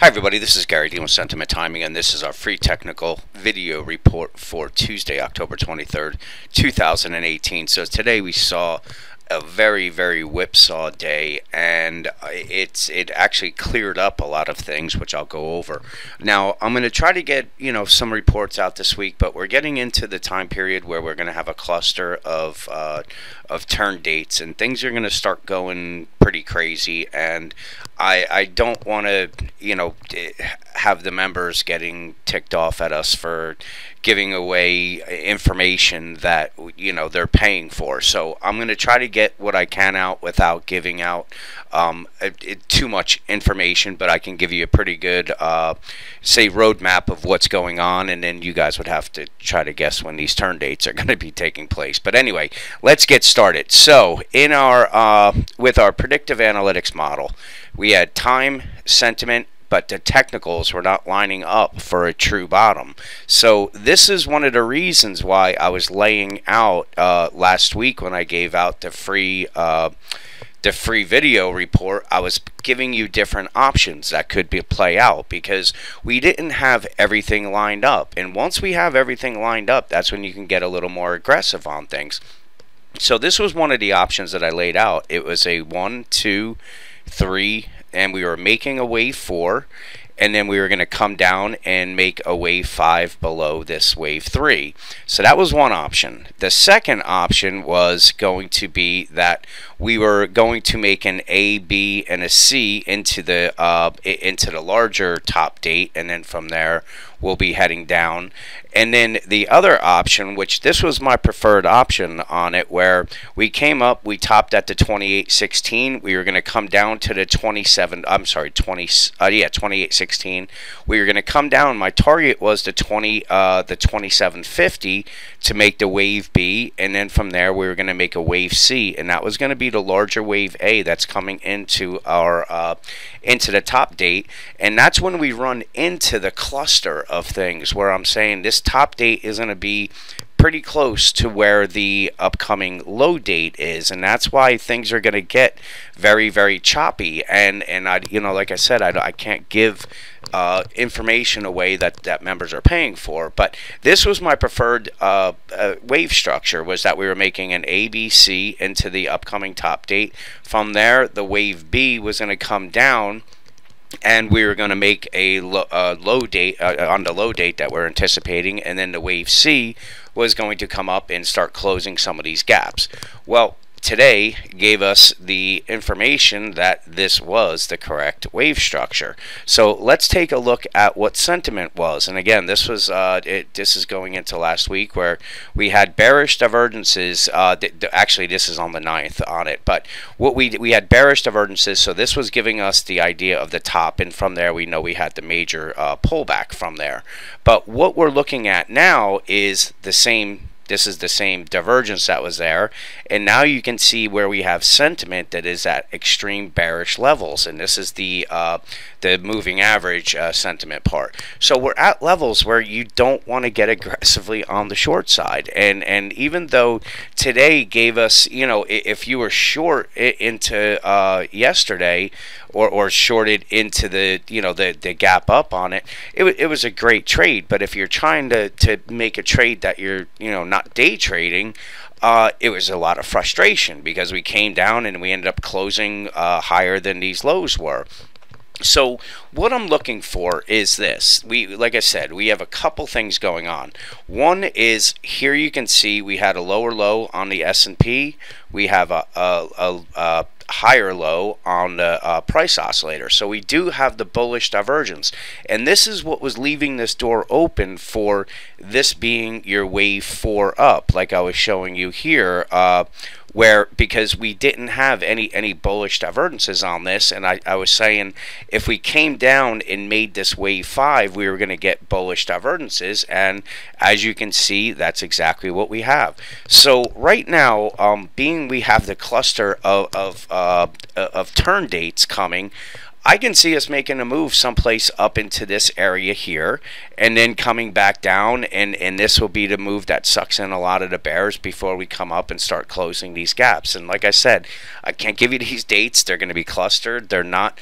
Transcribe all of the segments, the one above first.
Hi everybody, this is Gary dealing with Sentiment Timing, and this is our free technical video report for Tuesday, October 23rd, 2018. So today we saw a very whipsaw day, and it actually cleared up a lot of things, which I'll go over. Now I'm going to try to get some reports out this week, but we're getting into the time period where we're going to have a cluster of turn dates, and things are going to start going pretty crazy, and I don't want to have the members getting ticked off at us for giving away information that they're paying for. So I'm going to try to get what I can out without giving out too much information, but I can give you a pretty good say roadmap of what's going on, and then you guys would have to try to guess when these turn dates are going to be taking place. But anyway, let's get started. So in our with our predictive analytics model, we had time, sentiment, but the technicals were not lining up for a true bottom. So this is one of the reasons why I was laying out last week when I gave out the free video report. I was giving you different options that could play out, because we didn't have everything lined up. And once we have everything lined up, that's when you can get a little more aggressive on things. So this was one of the options that I laid out. It was a 1, 2, 3, and we were making a wave 4, and then we were going to come down and make a wave 5 below this wave 3. So that was one option. The second option was going to be that we were going to make an A, B, and a C into the larger top date, and then from there we'll be heading down. And then the other option, which this was my preferred option on it, where we came up, we topped at the 28.16. We were going to come down to the 28.16. We were going to come down. My target was the 27.50 to make the wave B, and then from there we were going to make a wave C, and that was going to be the larger wave A that's coming into our into the top date. And that's when we run into the cluster of things where I'm saying this top date is going to be pretty close to where the upcoming low date is, and that's why things are going to get very choppy. And I like I said, I can't give information away that members are paying for, but this was my preferred wave structure, was that we were making an ABC into the upcoming top date. From there, the wave B was going to come down, and we were going to make a low date on the low date that we're anticipating, and then the wave C was going to come up and start closing some of these gaps. Well, today gave us the information that this was the correct wave structure. So let's take a look at what sentiment was. And again, this was this is going into last week, where we had bearish divergences. Actually, this is on the 9th on it, but what we had bearish divergences. So this was giving us the idea of the top, and from there we know we had the major pullback from there. But what we're looking at now is the same. This is the same divergence that was there, and now you can see where we have sentiment that is at extreme bearish levels, and this is the moving average sentiment part. So we're at levels where you don't want to get aggressively on the short side, and even though today gave us, if you were short into yesterday, or shorted into the the gap up on it, it was a great trade. But if you're trying to make a trade that you're not day trading, it was a lot of frustration, because we came down and we ended up closing higher than these lows were. So what I'm looking for is this. Like I said, we have a couple things going on. One is, here you can see we had a lower low on the S&P. We have a higher low on the price oscillator. So we do have the bullish divergence, and this is what was leaving this door open for this being your wave 4 up, like I was showing you here, because we didn't have any bullish divergences on this, and I was saying if we came down and made this wave 5, we were going to get bullish divergences, and as you can see, that's exactly what we have. So right now, being we have the cluster of turn dates coming, I can see us making a move someplace up into this area here, and then coming back down, and this will be the move that sucks in a lot of the bears before we come up and start closing these gaps. And like I said, I can't give you these dates. They're going to be clustered. They're not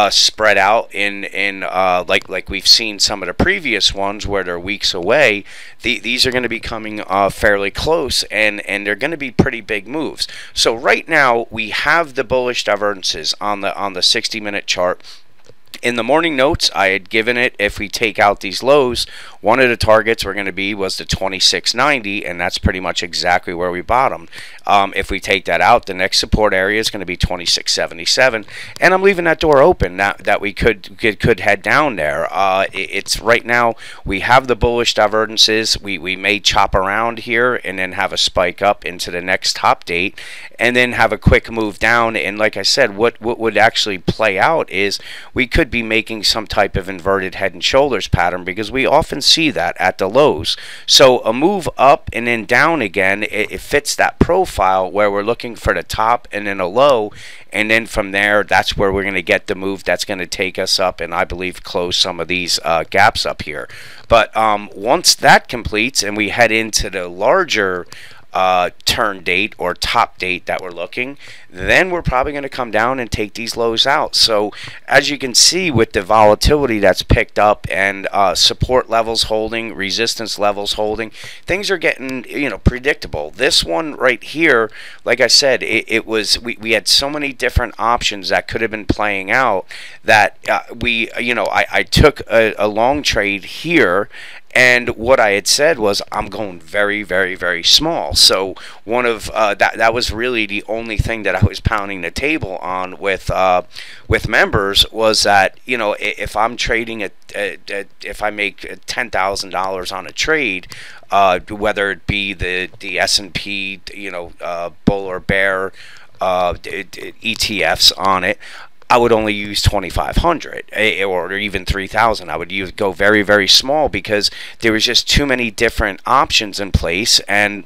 spread out in like we've seen some of the previous ones where they're weeks away. These are going to be coming fairly close, and they're going to be pretty big moves. So right now we have the bullish divergences on the 60-minute chart. In the morning notes, I had given it, if we take out these lows, one of the targets we're going to be was the 2690, and that's pretty much exactly where we bottomed. If we take that out, the next support area is going to be 2677, and I'm leaving that door open that we could head down there. It's right now we have the bullish divergences. We may chop around here and then have a spike up into the next top date, and then have a quick move down. And like I said, what would actually play out is we could be making some type of inverted head and shoulders pattern, because we often see that at the lows. So a move up and then down again, it fits that profile where we're looking for the top and then a low, and then from there that's where we're going to get the move that's going to take us up and I believe close some of these gaps up here. But once that completes and we head into the larger turn date or top date that we're looking, then we're probably going to come down and take these lows out. So as you can see, with the volatility that's picked up and support levels holding, resistance levels holding, things are getting, you know, predictable. This one right here, like I said, it was we had so many different options that could have been playing out that I took a long trade here. And what I had said was I'm going very, very, very small. So one of that was really the only thing that I was pounding the table on with members was that, you know, if I'm trading if I make $10,000 on a trade, whether it be the S&P, bull or bear ETFs on it, I would only use 2,500 or even 3,000. I would go very, very small because there was just too many different options in place. And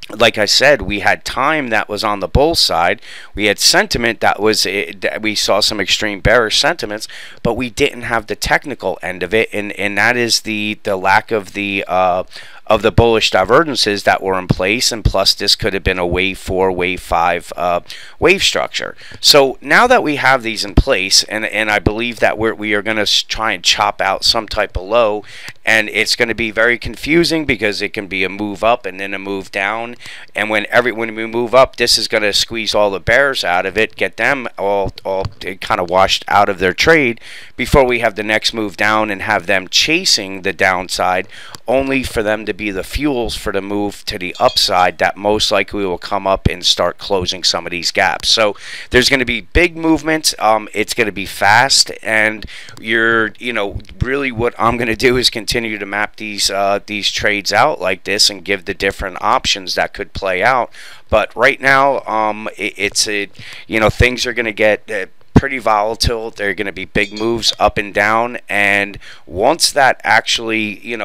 like I said, we had time that was on the bull side. We had sentiment that was, we saw some extreme bearish sentiments, but we didn't have the technical end of it, and that is the lack of the bullish divergences that were in place, and plus this could have been a wave 4, wave 5 wave structure. So now that we have these in place, and I believe that we are going to try and chop out some type of low, and it's going to be very confusing because it can be a move up and then a move down, and when we move up, this is going to squeeze all the bears out of it, get them all kind of washed out of their trade before we have the next move down and have them chasing the downside, only for them to be the fuels for the move to the upside that most likely will come up and start closing some of these gaps. So there's going to be big movements. It's going to be fast, and really what I'm going to do is continue to map these trades out like this and give the different options that could play out. But right now, things are going to get pretty volatile. There are going to be big moves up and down, and once that actually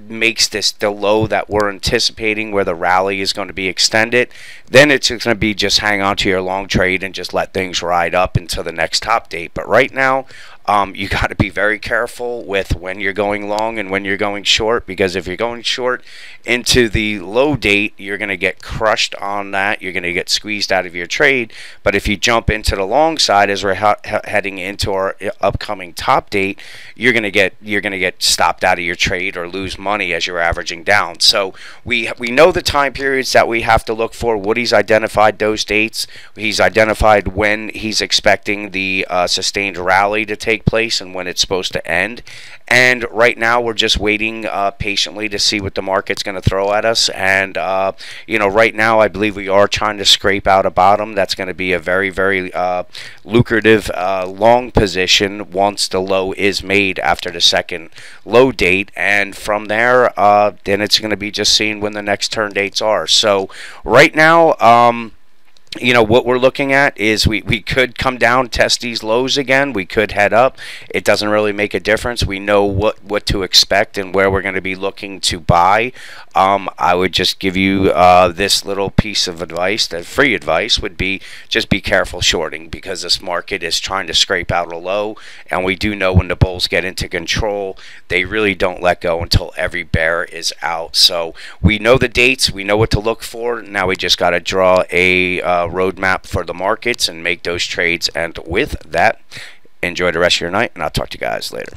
makes this the low that we're anticipating, where the rally is going to be extended, then it's going to be just hang on to your long trade and just let things ride up until the next top date. But right now, you got to be very careful with when you're going long and when you're going short, because if you're going short into the low date, you're going to get crushed on that. You're going to get squeezed out of your trade. But if you jump into the long side as we're heading into our upcoming top date, you're going to get stopped out of your trade or lose money as you're averaging down. So we know the time periods that we have to look for. Woody's identified those dates. He's identified when he's expecting the sustained rally to take place and when it's supposed to end. And right now we're just waiting patiently to see what the market's going to throw at us. And right now I believe we are trying to scrape out a bottom. That's going to be a very, very lucrative long position once the low is made after the second low date, and from there then it's going to be just seeing when the next turn dates are. So right now what we're looking at is we could come down, test these lows again. We could head up. It doesn't really make a difference. We know what to expect and where we're going to be looking to buy. I would just give you this little piece of advice. That free advice would be just be careful shorting, because this market is trying to scrape out a low, and we do know when the bulls get into control, they really don't let go until every bear is out. So we know the dates. We know what to look for. Now we just got to draw a roadmap for the markets and make those trades. And with that, enjoy the rest of your night, and I'll talk to you guys later.